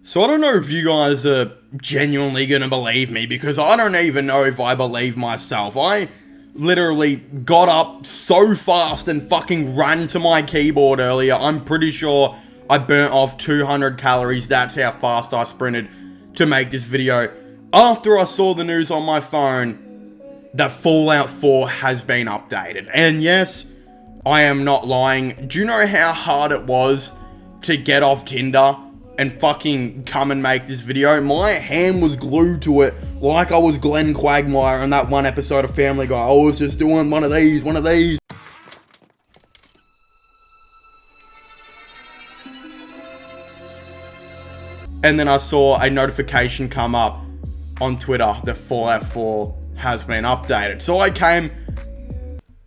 So I don't know if you guys are genuinely gonna believe me, because I don't even know if I believe myself. I literally got up so fast and fucking ran to my keyboard earlier. I'm pretty sure I burnt off 200 calories. That's how fast I sprinted to make this video. After I saw the news on my phone that Fallout 4 has been updated. And yes, I am not lying. Do you know how hard it was to get off Tinder and fucking come and make this video? My hand was glued to it like I was Glenn Quagmire on that one episode of Family Guy. I was just doing one of these. And then I saw a notification come up on Twitter that Fallout 4 has been updated. So I came...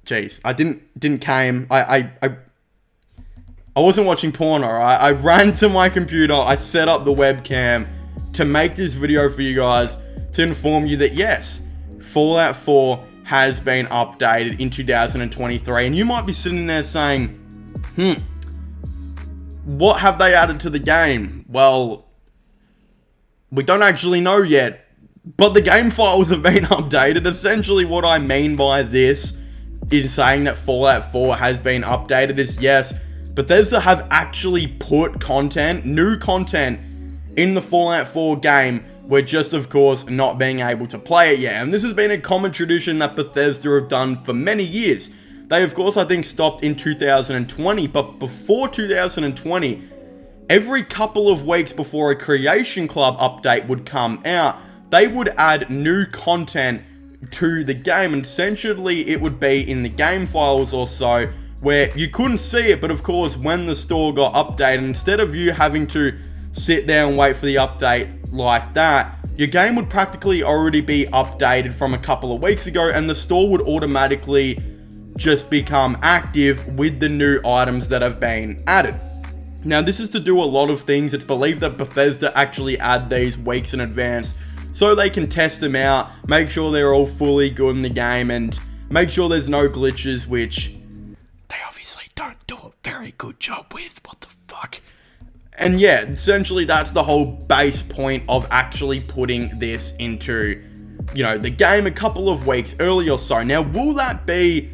Jeez, I didn't came. I wasn't watching porn, alright? I ran to my computer, I set up the webcam to make this video for you guys to inform you that yes, Fallout 4 has been updated in 2023. And you might be sitting there saying, what have they added to the game? Well, we don't actually know yet, but the game files have been updated. Essentially what I mean by this is saying that Fallout 4 has been updated is yes, Bethesda have actually put content, new content, in the Fallout 4 game. We're just, of course, not being able to play it yet. And this has been a common tradition that Bethesda have done for many years. They, of course, I think stopped in 2020, but before 2020, every couple of weeks before a Creation Club update would come out, they would add new content to the game. And essentially, it would be in the game files or so, where you couldn't see it, but of course, when the store got updated, instead of you having to sit there and wait for the update like that, your game would practically already be updated from a couple of weeks ago, and the store would automatically just become active with the new items that have been added. Now, this is to do a lot of things. It's believed that Bethesda actually add these weeks in advance so they can test them out, make sure they're all fully good in the game, and make sure there's no glitches, which they obviously don't do a very good job with. What the fuck? And yeah, essentially that's the whole base point of actually putting this into, the game a couple of weeks early or so. Now, will that be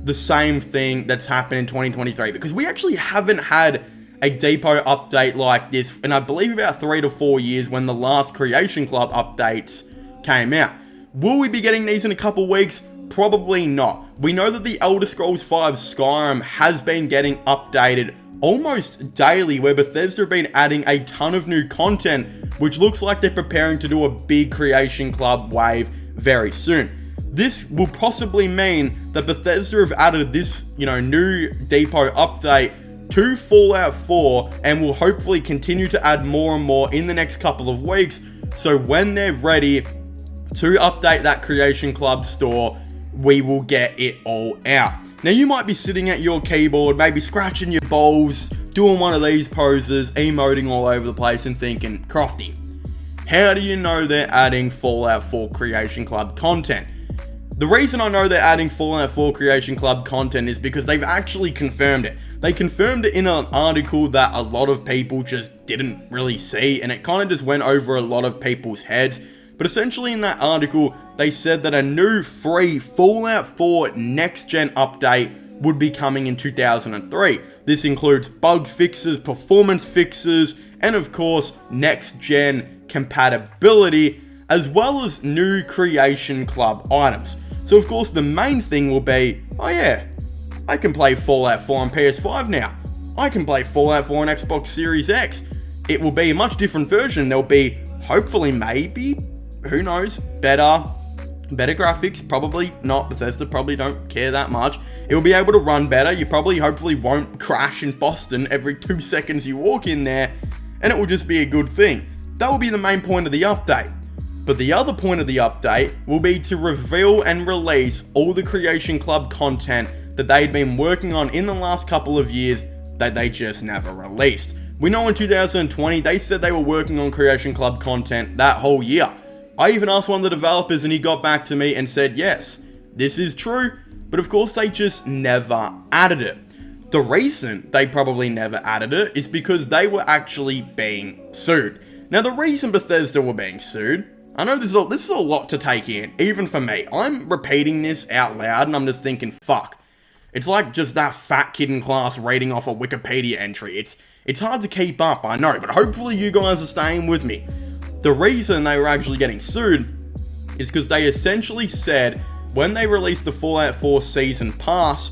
the same thing that's happened in 2023? Because we actually haven't had a depot update like this in, I believe, about 3 to 4 years, when the last Creation Club updates came out. Will we be getting these in a couple of weeks? Probably not. We know that the Elder Scrolls V Skyrim has been getting updated almost daily, where Bethesda have been adding a ton of new content, which looks like they're preparing to do a big Creation Club wave very soon. This will possibly mean that Bethesda have added this, new depot update to Fallout 4, and will hopefully continue to add more and more in the next couple of weeks, so when they're ready to update that Creation Club store, we will get it all out. Now, you might be sitting at your keyboard, maybe scratching your balls, doing one of these poses, emoting all over the place, and thinking, Crofty, how do you know they're adding Fallout 4 Creation Club content? The reason I know they're adding Fallout 4 Creation Club content is because they've actually confirmed it. They confirmed it in an article that a lot of people just didn't really see, and it kind of just went over a lot of people's heads. But essentially in that article, they said that a new free Fallout 4 next-gen update would be coming in 2003. This includes bug fixes, performance fixes, and of course, next-gen compatibility, as well as new Creation Club items. So of course, the main thing will be, oh yeah, I can play Fallout 4 on PS5 now. I can play Fallout 4 on Xbox Series X. It will be a much different version. There'll be, hopefully, maybe, who knows, better graphics. Probably not. Bethesda probably don't care that much. It will be able to run better. You probably, hopefully, won't crash in Boston every 2 seconds you walk in there, and it will just be a good thing. That will be the main point of the update. But the other point of the update will be to reveal and release all the Creation Club content that they'd been working on in the last couple of years that they just never released. We know in 2020, they said they were working on Creation Club content that whole year. I even asked one of the developers and he got back to me and said, yes, this is true, but of course they just never added it. The reason they probably never added it is because they were actually being sued. Now, the reason Bethesda were being sued, I know this is a lot to take in, even for me. I'm repeating this out loud and I'm just thinking, fuck. It's like just that fat kid in class reading off a Wikipedia entry. It's hard to keep up, I know, but hopefully you guys are staying with me. The reason they were actually getting sued is because they essentially said when they released the Fallout 4 Season Pass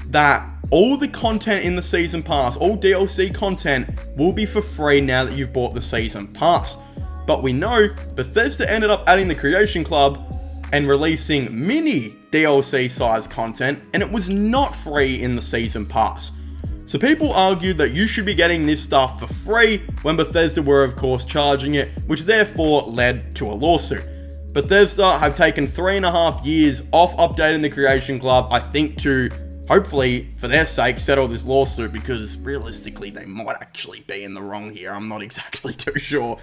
that all the content in the Season Pass, all DLC content, will be for free now that you've bought the Season Pass. But we know Bethesda ended up adding the Creation Club and releasing mini DLC size content, and it was not free in the Season Pass. So people argued that you should be getting this stuff for free when Bethesda were of course charging it, which therefore led to a lawsuit. Bethesda have taken 3.5 years off updating the Creation Club, I think to, hopefully, for their sake, settle this lawsuit, because realistically they might actually be in the wrong here, I'm not exactly too sure.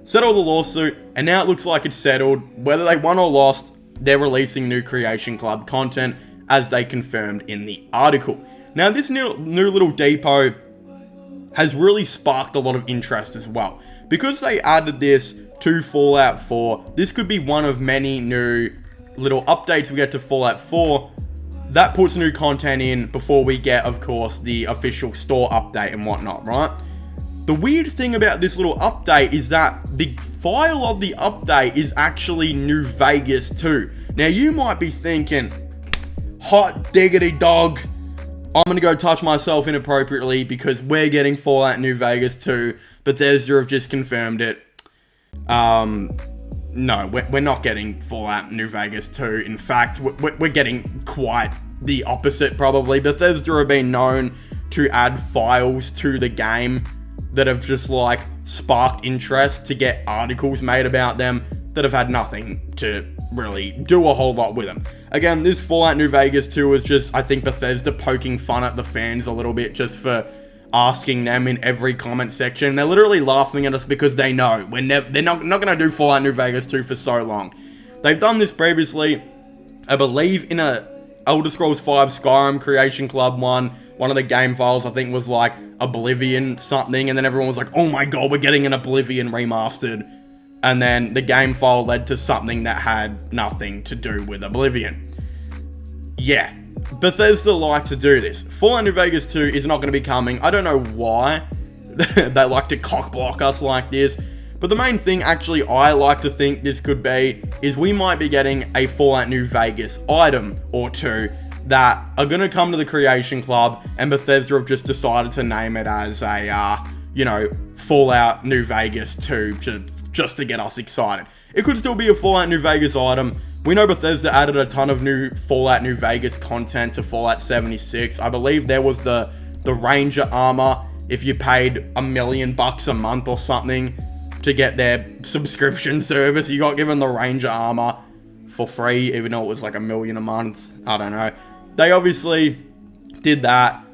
Settle the lawsuit, and now it looks like it's settled. Whether they won or lost, they're releasing new Creation Club content, as they confirmed in the article. Now, this new little depot has really sparked a lot of interest as well. Because they added this to Fallout 4, this could be one of many new little updates we get to Fallout 4 that puts new content in before we get, of course, the official store update and whatnot, right? The weird thing about this little update is that the file of the update is actually New Vegas 2. Now, you might be thinking, hot diggity dog, I'm going to go touch myself inappropriately because we're getting Fallout New Vegas 2. Bethesda have just confirmed it. No, we're not getting Fallout New Vegas 2. In fact, we're getting quite the opposite, probably. Bethesda have been known to add files to the game that have just, like, sparked interest to get articles made about them that have had nothing to really do a whole lot with them. Again, this Fallout New Vegas 2 was just, I think, Bethesda poking fun at the fans a little bit just for asking them in every comment section. They're literally laughing at us because they know they're not going to do Fallout New Vegas 2 for so long. They've done this previously, I believe, in a Elder Scrolls 5 Skyrim Creation Club one of the game files, I think, was like Oblivion something, and then everyone was like, oh my god, we're getting an Oblivion remastered. And then the game file led to something that had nothing to do with Oblivion. Yeah, Bethesda like to do this. Fallout New Vegas 2 is not going to be coming. I don't know why they like to cockblock us like this. But the main thing, actually, I like to think this could be, is we might be getting a Fallout New Vegas item or two that are going to come to the Creation Club, and Bethesda have just decided to name it as a, Fallout New Vegas 2, just to get us excited. It could still be a Fallout New Vegas item. We know Bethesda added a ton of new Fallout New Vegas content to Fallout 76. I believe there was the Ranger armor, if you paid $1 million a month or something to get their subscription service, you got given the Ranger armor for free, even though it was like $1 million a month. I don't know. They obviously did that.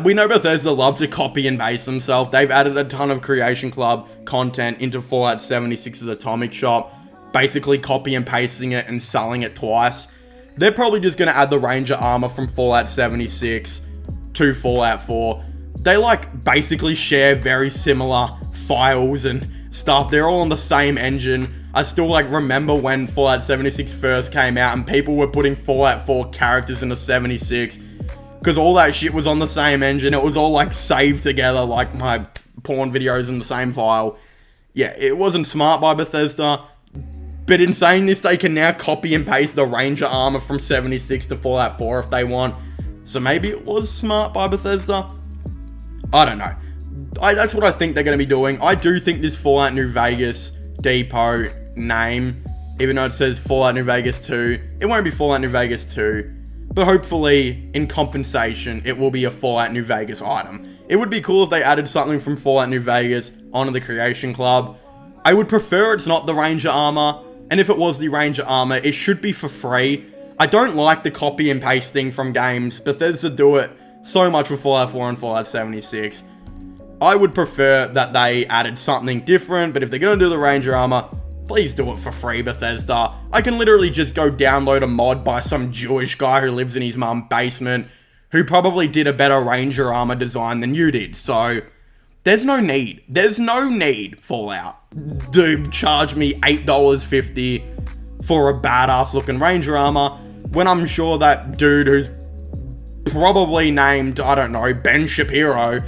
We know Bethesda loves to copy and paste themselves. They've added a ton of Creation Club content into Fallout 76's Atomic Shop, basically copy and pasting it and selling it twice. They're probably just going to add the Ranger armor from Fallout 76 to Fallout 4. They basically share very similar files and stuff. They're all on the same engine. I still remember when Fallout 76 first came out and people were putting Fallout 4 characters into 76 because all that shit was on the same engine. It was all saved together, like my porn videos in the same file. Yeah, it wasn't smart by Bethesda. But in saying this, they can now copy and paste the Ranger armor from 76 to Fallout 4 if they want. So maybe it was smart by Bethesda. I don't know. That's what I think they're going to be doing. I do think this Fallout New Vegas depot name, even though it says Fallout New Vegas 2, it won't be Fallout New Vegas 2. But hopefully, in compensation, it will be a Fallout New Vegas item. It would be cool if they added something from Fallout New Vegas onto the Creation Club. I would prefer it's not the Ranger armor. And if it was the Ranger armor, it should be for free. I don't like the copy and pasting from games. Bethesda do it so much with Fallout 4 and Fallout 76. I would prefer that they added something different, but if they're going to do the Ranger armor, please do it for free, Bethesda. I can literally just go download a mod by some Jewish guy who lives in his mum's basement, who probably did a better Ranger armor design than you did. So, there's no need. There's no need, Fallout, to charge me $8.50 for a badass looking Ranger armor when I'm sure that dude who's probably named, I don't know, Ben Shapiro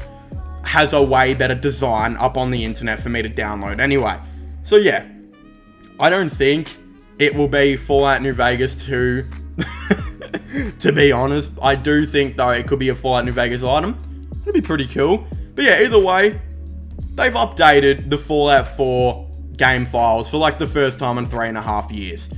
has a way better design up on the internet for me to download anyway. So yeah, I don't think it will be Fallout New Vegas 2, to be honest. I do think, though, it could be a Fallout New Vegas item. It'd be pretty cool. But yeah, either way, they've updated the Fallout 4 game files for like the first time in 3.5 years.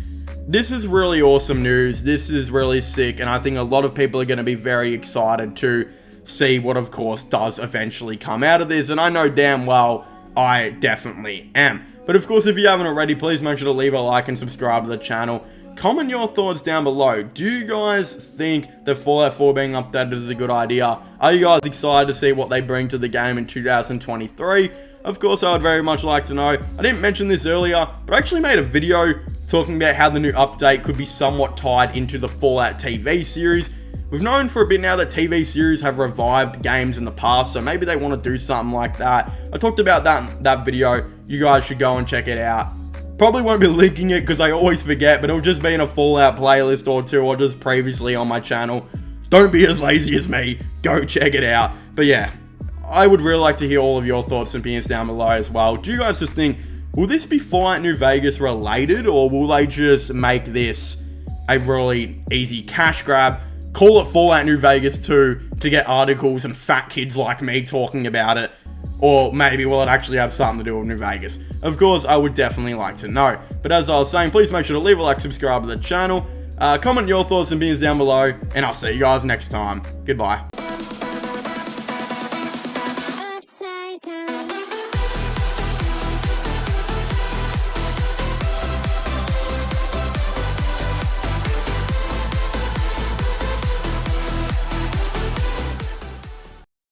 This is really awesome news. This is really sick, and I think a lot of people are going to be very excited to see what, of course, does eventually come out of this, and I know damn well I definitely am. But of course, if you haven't already, please make sure to leave a like and subscribe to the channel. Comment your thoughts down below. Do you guys think that Fallout 4 being updated is a good idea? Are you guys excited to see what they bring to the game in 2023? Of course, I would very much like to know. I didn't mention this earlier, but I actually made a video talking about how the new update could be somewhat tied into the Fallout TV series. We've known for a bit now that TV series have revived games in the past, so maybe they want to do something like that. I talked about that in that video. You guys should go and check it out. Probably won't be linking it because I always forget, but it'll just be in a Fallout playlist or two, or just previously on my channel. Don't be as lazy as me. Go check it out. But yeah, I would really like to hear all of your thoughts and opinions down below as well. Do you guys just think, will this be Fallout New Vegas related, or will they just make this a really easy cash grab? Call it Fallout New Vegas 2 to get articles and fat kids like me talking about it. Or maybe will it actually have something to do with New Vegas? Of course, I would definitely like to know. But as I was saying, please make sure to leave a like, subscribe to the channel. Comment your thoughts and opinions down below. And I'll see you guys next time. Goodbye.